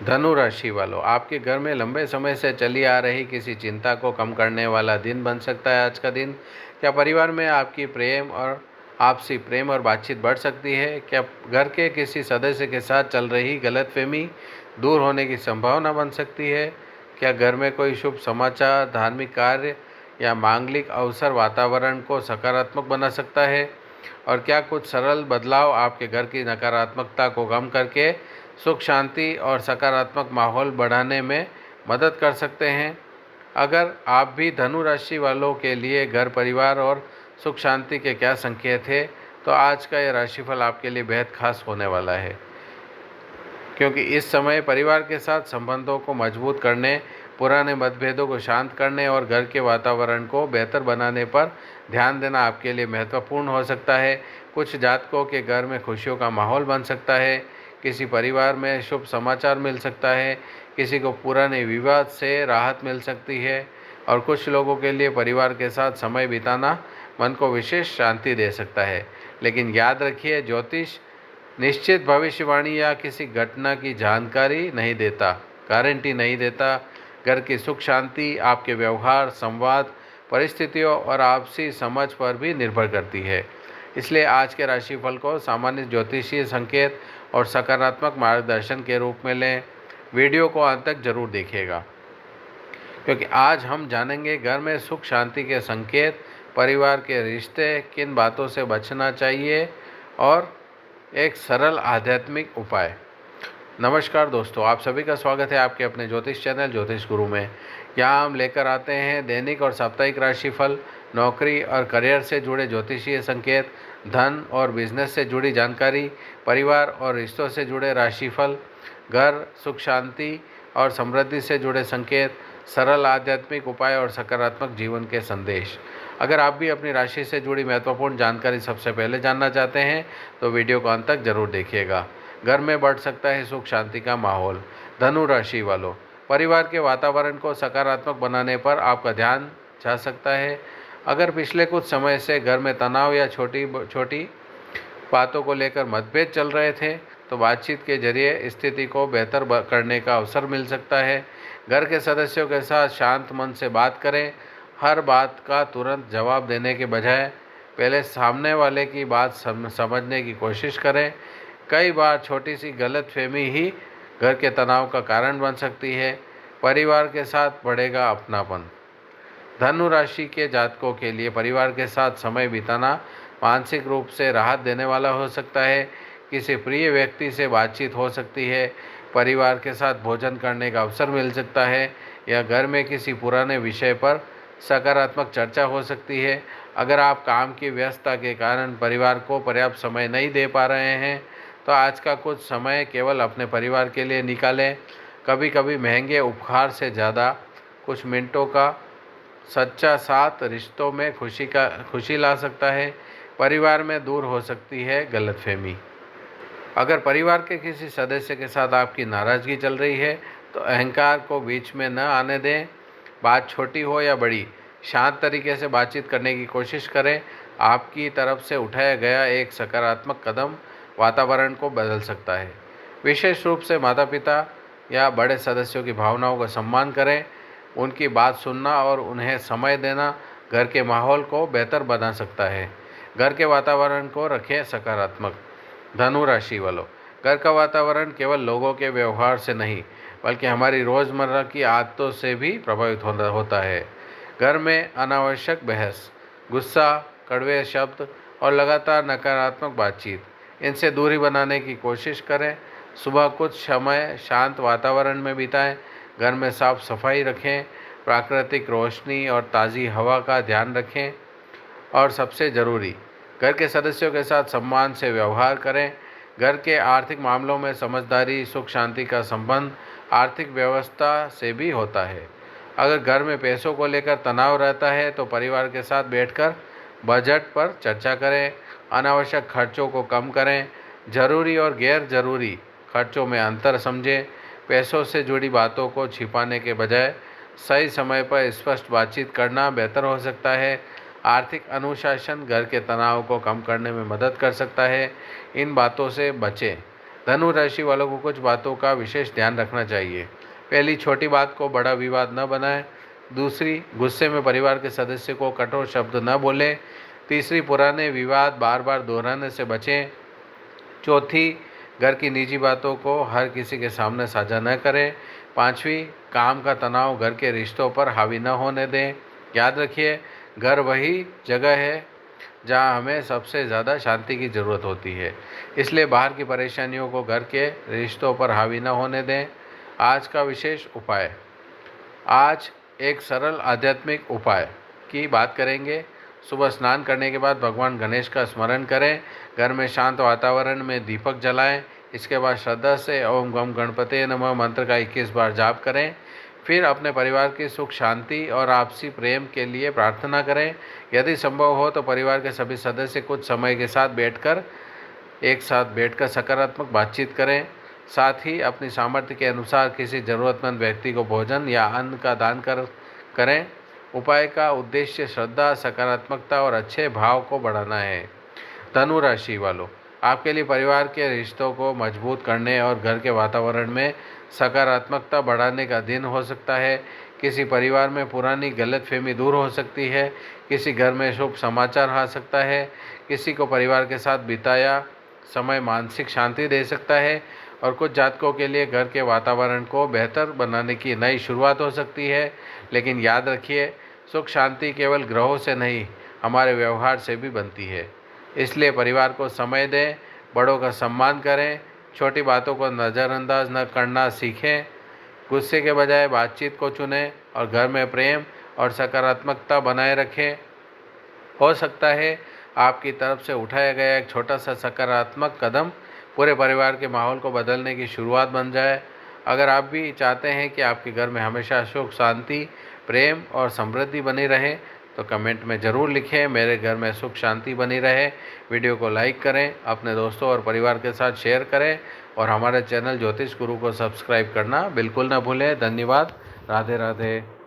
धनु राशि वालों, आपके घर में लंबे समय से चली आ रही किसी चिंता को कम करने वाला दिन बन सकता है आज का दिन। क्या परिवार में आपकी आपसी प्रेम और बातचीत बढ़ सकती है? क्या घर के किसी सदस्य के साथ चल रही गलतफहमी दूर होने की संभावना बन सकती है? क्या घर में कोई शुभ समाचार, धार्मिक कार्य या मांगलिक अवसर वातावरण को सकारात्मक बना सकता है? और क्या कुछ सरल बदलाव आपके घर की नकारात्मकता को कम करके सुख शांति और सकारात्मक माहौल बढ़ाने में मदद कर सकते हैं? अगर आप भी धनु राशि वालों के लिए घर परिवार और सुख शांति के क्या संकेत हैं, तो आज का यह राशिफल आपके लिए बेहद खास होने वाला है, क्योंकि इस समय परिवार के साथ संबंधों को मजबूत करने, पुराने मतभेदों को शांत करने और घर के वातावरण को बेहतर बनाने पर ध्यान देना आपके लिए महत्वपूर्ण हो सकता है। कुछ जातकों के घर में खुशियों का माहौल बन सकता है, किसी परिवार में शुभ समाचार मिल सकता है, किसी को पुराने विवाद से राहत मिल सकती है और कुछ लोगों के लिए परिवार के साथ समय बिताना मन को विशेष शांति दे सकता है। लेकिन याद रखिए, ज्योतिष निश्चित भविष्यवाणी या किसी घटना की जानकारी नहीं देता, गारंटी नहीं देता। घर की सुख शांति आपके व्यवहार, संवाद, परिस्थितियों और आपसी समझ पर भी निर्भर करती है। इसलिए आज के राशिफल को सामान्य ज्योतिषीय संकेत और सकारात्मक मार्गदर्शन के रूप में लें। वीडियो को अंत तक जरूर देखिएगा, क्योंकि आज हम जानेंगे घर में सुख शांति के संकेत, परिवार के रिश्ते, किन बातों से बचना चाहिए और एक सरल आध्यात्मिक उपाय। नमस्कार दोस्तों, आप सभी का स्वागत है आपके अपने ज्योतिष चैनल ज्योतिष गुरु में। यहाँ हम लेकर आते हैं दैनिक और साप्ताहिक राशिफल, नौकरी और करियर से जुड़े ज्योतिषीय संकेत, धन और बिजनेस से जुड़ी जानकारी, परिवार और रिश्तों से जुड़े राशिफल, घर, सुख शांति और समृद्धि से जुड़े संकेत, सरल आध्यात्मिक उपाय और सकारात्मक जीवन के संदेश। अगर आप भी अपनी राशि से जुड़ी महत्वपूर्ण जानकारी सबसे पहले जानना चाहते हैं तो वीडियो को अंत तक जरूर देखिएगा। घर में बढ़ सकता है सुख शांति का माहौल। धनु राशि वालों, परिवार के वातावरण को सकारात्मक बनाने पर आपका ध्यान जा सकता है। अगर पिछले कुछ समय से घर में तनाव या छोटी छोटी बातों को लेकर मतभेद चल रहे थे, तो बातचीत के जरिए स्थिति को बेहतर करने का अवसर मिल सकता है। घर के सदस्यों के साथ शांत मन से बात करें। हर बात का तुरंत जवाब देने के बजाय पहले सामने वाले की बात समझने की कोशिश करें। कई बार छोटी सी गलतफहमी ही घर के तनाव का कारण बन सकती है। परिवार के साथ बढ़ेगा अपनापन। धनु राशि के जातकों के लिए परिवार के साथ समय बिताना मानसिक रूप से राहत देने वाला हो सकता है। किसी प्रिय व्यक्ति से बातचीत हो सकती है, परिवार के साथ भोजन करने का अवसर मिल सकता है या घर में किसी पुराने विषय पर सकारात्मक चर्चा हो सकती है। अगर आप काम की व्यस्तता के कारण परिवार को पर्याप्त समय नहीं दे पा रहे हैं, तो आज का कुछ समय केवल अपने परिवार के लिए निकालें। कभी कभी महंगे उपहार से ज़्यादा कुछ मिनटों का सच्चा साथ रिश्तों में खुशी ला सकता है। परिवार में दूर हो सकती है गलतफहमी। अगर परिवार के किसी सदस्य के साथ आपकी नाराज़गी चल रही है, तो अहंकार को बीच में न आने दें। बात छोटी हो या बड़ी, शांत तरीके से बातचीत करने की कोशिश करें। आपकी तरफ से उठाया गया एक सकारात्मक कदम वातावरण को बदल सकता है। विशेष रूप से माता पिता या बड़े सदस्यों की भावनाओं का सम्मान करें। उनकी बात सुनना और उन्हें समय देना घर के माहौल को बेहतर बना सकता है। घर के वातावरण को रखें सकारात्मक। धनु राशि वालों, घर का वातावरण केवल लोगों के व्यवहार से नहीं, बल्कि हमारी रोज़मर्रा की आदतों से भी प्रभावित होता है। घर में अनावश्यक बहस, गुस्सा, कड़वे शब्द और लगातार नकारात्मक बातचीत, इनसे दूरी बनाने की कोशिश करें। सुबह कुछ समय शांत वातावरण में बिताएं। घर में साफ सफाई रखें, प्राकृतिक रोशनी और ताज़ी हवा का ध्यान रखें। और सबसे ज़रूरी, घर के सदस्यों के साथ सम्मान से व्यवहार करें। घर के आर्थिक मामलों में समझदारी, सुख शांति का संबंध आर्थिक व्यवस्था से भी होता है। अगर घर में पैसों को लेकर तनाव रहता है, तो परिवार के साथ बैठकर बजट पर चर्चा करें। अनावश्यक खर्चों को कम करें। ज़रूरी और गैर ज़रूरी खर्चों में अंतर समझें। पैसों से जुड़ी बातों को छिपाने के बजाय सही समय पर स्पष्ट बातचीत करना बेहतर हो सकता है। आर्थिक अनुशासन घर के तनाव को कम करने में मदद कर सकता है। इन बातों से बचें। धनु राशि वालों को कुछ बातों का विशेष ध्यान रखना चाहिए। पहली, छोटी बात को बड़ा विवाद न बनाएं। दूसरी, गुस्से में परिवार के सदस्य को कठोर शब्द न बोलें। तीसरी, पुराने विवाद बार बार दोहराने से बचें। चौथी, घर की निजी बातों को हर किसी के सामने साझा न करें। पांचवी, काम का तनाव घर के रिश्तों पर हावी न होने दें। याद रखिए, घर वही जगह है जहां हमें सबसे ज़्यादा शांति की ज़रूरत होती है, इसलिए बाहर की परेशानियों को घर के रिश्तों पर हावी न होने दें। आज का विशेष उपाय, आज एक सरल आध्यात्मिक उपाय की बात करेंगे। सुबह स्नान करने के बाद भगवान गणेश का स्मरण करें। घर में शांत वातावरण में दीपक जलाएं। इसके बाद श्रद्धा से ओम गम गणपते नमः मंत्र का 21 बार जाप करें। फिर अपने परिवार की सुख शांति और आपसी प्रेम के लिए प्रार्थना करें। यदि संभव हो तो परिवार के सभी सदस्य कुछ समय के साथ एक साथ बैठकर सकारात्मक बातचीत करें। साथ ही अपनी सामर्थ्य के अनुसार किसी ज़रूरतमंद व्यक्ति को भोजन या अन्न का दान करें। उपाय का उद्देश्य श्रद्धा, सकारात्मकता और अच्छे भाव को बढ़ाना है। धनु राशि वालों, आपके लिए परिवार के रिश्तों को मजबूत करने और घर के वातावरण में सकारात्मकता बढ़ाने का दिन हो सकता है। किसी परिवार में पुरानी गलतफहमी दूर हो सकती है। किसी घर में शुभ समाचार आ सकता है। किसी को परिवार के साथ बिताया समय मानसिक शांति दे सकता है और कुछ जातकों के लिए घर के वातावरण को बेहतर बनाने की नई शुरुआत हो सकती है। लेकिन याद रखिए, सुख शांति केवल ग्रहों से नहीं, हमारे व्यवहार से भी बनती है। इसलिए परिवार को समय दें, बड़ों का सम्मान करें, छोटी बातों को नज़रअंदाज न करना सीखें, गुस्से के बजाय बातचीत को चुनें और घर में प्रेम और सकारात्मकता बनाए रखें। हो सकता है आपकी तरफ से उठाया गया एक छोटा सा सकारात्मक कदम पूरे परिवार के माहौल को बदलने की शुरुआत बन जाए। अगर आप भी चाहते हैं कि आपके घर में हमेशा सुख शांति, प्रेम और समृद्धि बनी रहे तो कमेंट में ज़रूर लिखें, मेरे घर में सुख शांति बनी रहे। वीडियो को लाइक करें, अपने दोस्तों और परिवार के साथ शेयर करें और हमारे चैनल ज्योतिष गुरु को सब्सक्राइब करना बिल्कुल ना भूलें। धन्यवाद। राधे राधे।